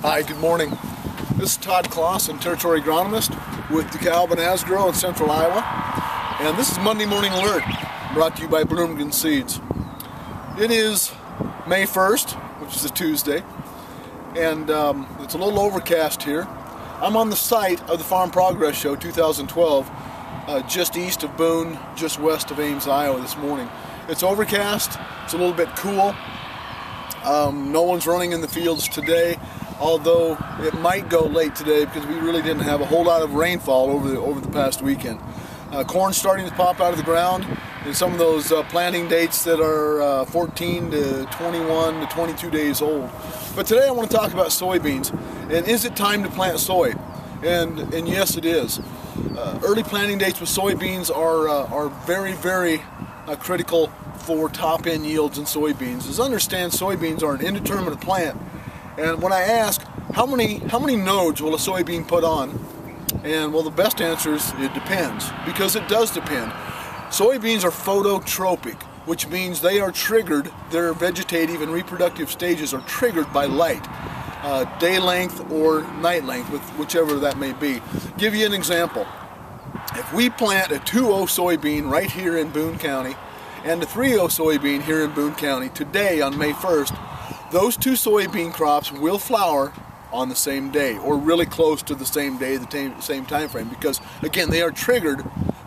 Hi, good morning. This is Todd Clausen, Territory Agronomist with DeKalb and Asgrow in Central Iowa. And this is Monday Morning Alert, brought to you by Bloomington Seeds. It is May 1st, which is a Tuesday, and it's a little overcast here. I'm on the site of the Farm Progress Show 2012, just east of Boone, just west of Ames, Iowa this morning. It's overcast, it's a little bit cool. No one's running in the fields today, although it might go late today because we really didn't have a whole lot of rainfall over the past weekend. Corn's starting to pop out of the ground, and some of those planting dates that are 14 to 21 to 22 days old. But today I want to talk about soybeans, and is it time to plant soy? And yes, it is. Early planting dates with soybeans are very, very critical for top-end yields in soybeans. As understand, soybeans are an indeterminate plant, and when I ask how many nodes will a soybean put on, and well, the best answer is it depends, because it does depend. Soybeans are phototropic, which means they are triggered, their vegetative and reproductive stages are triggered by light, day length or night length, whichever that may be. Give you an example. If we plant a 2-0 soybean right here in Boone County and a 3-0 soybean here in Boone County today on May 1st, those two soybean crops will flower on the same day, or really close to the same day, the same time frame, because again, they are triggered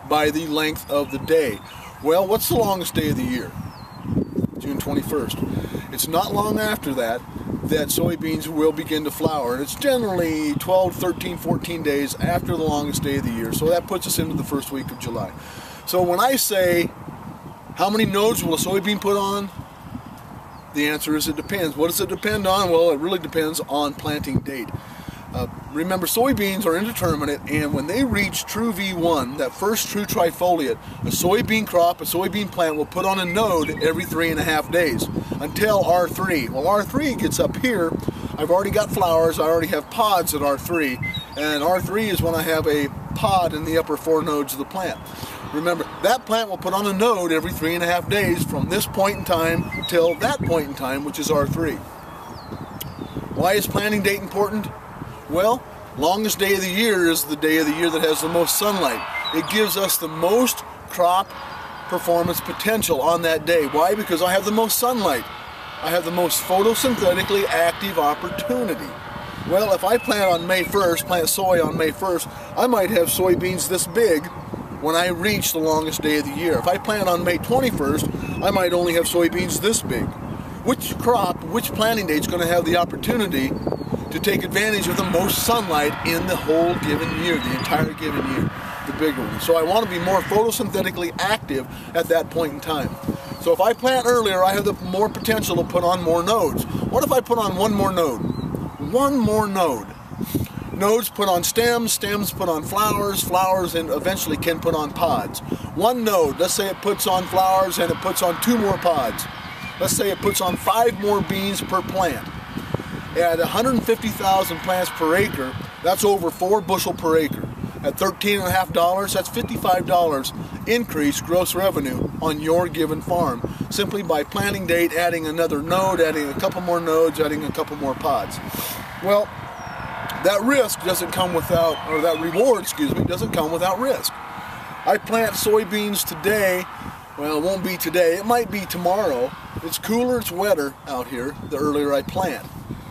by the length of the day. Well, what's the longest day of the year? June 21st. It's not long after that soybeans will begin to flower, and it's generally 12, 13, 14 days after the longest day of the year, so that puts us into the first week of July. So when I say how many nodes will a soybean put on, the answer is it depends. What does it depend on? Well, it really depends on planting date. Remember, soybeans are indeterminate, and when they reach true V1, that first true trifoliate, a soybean crop, a soybean plant will put on a node every 3.5 days until R3. Well, R3 gets up here. I've already got flowers, I already have pods at R3, and R3 is when I have a pod in the upper 4 nodes of the plant. Remember, that plant will put on a node every 3.5 days from this point in time till that point in time, which is R3. Why is planting date important? Well, longest day of the year is the day of the year that has the most sunlight. It gives us the most crop performance potential on that day. Why? Because I have the most sunlight. I have the most photosynthetically active opportunity. Well, if I plant on May 1st, plant soy on May 1st, I might have soybeans this big when I reach the longest day of the year. If I plant on May 21st, I might only have soybeans this big. Which crop, which planting date is going to have the opportunity to take advantage of the most sunlight in the whole given year, the entire given year, the bigger one? So I want to be more photosynthetically active at that point in time. So if I plant earlier, I have the more potential to put on more nodes. What if I put on one more node? One more node. Nodes put on stems, stems put on flowers, flowers and eventually can put on pods. One node, let's say it puts on flowers and it puts on 2 more pods. Let's say it puts on 5 more beans per plant. At 150,000 plants per acre, that's over 4 bushel per acre. At $13.50, that's $55 increased gross revenue on your given farm, simply by planting date, adding another node, adding a couple more nodes, adding a couple more pods. Well, that risk doesn't come without, or that reward, excuse me, doesn't come without risk. I plant soybeans today. Well, it won't be today, it might be tomorrow. It's cooler, it's wetter out here the earlier I plant.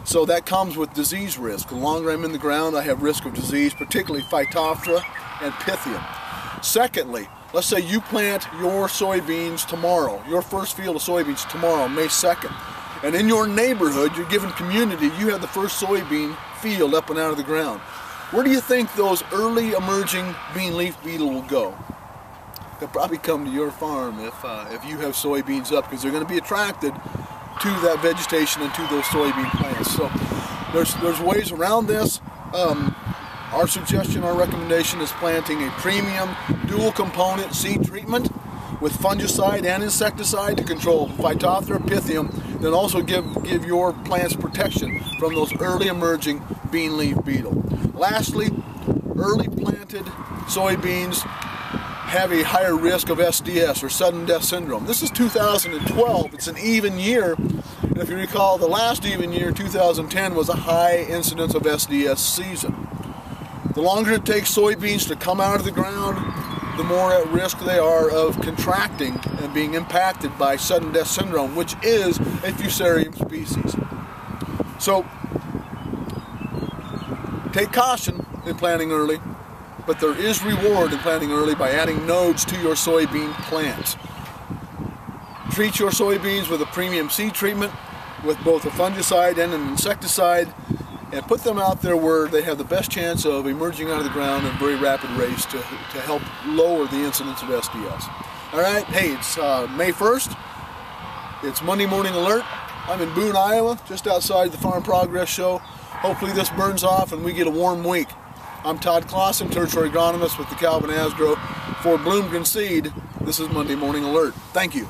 So that comes with disease risk. The longer I'm in the ground, I have risk of disease, particularly Phytophthora and Pythium. Secondly, let's say you plant your soybeans tomorrow, your first field of soybeans tomorrow, May 2nd. And in your neighborhood, your given community, you have the first soybean field up and out of the ground. Where do you think those early emerging bean leaf beetle will go? They'll probably come to your farm if you have soybeans up, because they're going to be attracted to that vegetation and to those soybean plants. So there's ways around this. Our suggestion, our recommendation is planting a premium dual component seed treatment with fungicide and insecticide to control Phytophthora, Pythium, then also give your plants protection from those early emerging bean leaf beetle. Lastly, early planted soybeans have a higher risk of SDS, or sudden death syndrome. This is 2012, it's an even year, and And if you recall, the last even year, 2010, was a high incidence of SDS season. The longer it takes soybeans to come out of the ground, the more at risk they are of contracting and being impacted by sudden death syndrome, which is a Fusarium species. So, take caution in planting early, but there is reward in planting early by adding nodes to your soybean plants. Treat your soybeans with a premium seed treatment with both a fungicide and an insecticide, and put them out there where they have the best chance of emerging out of the ground at very rapid rates to help lower the incidence of SDS. Alright, hey, it's May 1st. It's Monday Morning Alert. I'm in Boone, Iowa, just outside the Farm Progress Show. Hopefully this burns off and we get a warm week. I'm Todd Clausen, Territory Agronomist with the Calvin Asgrow. For Bloomgren Seed, this is Monday Morning Alert. Thank you.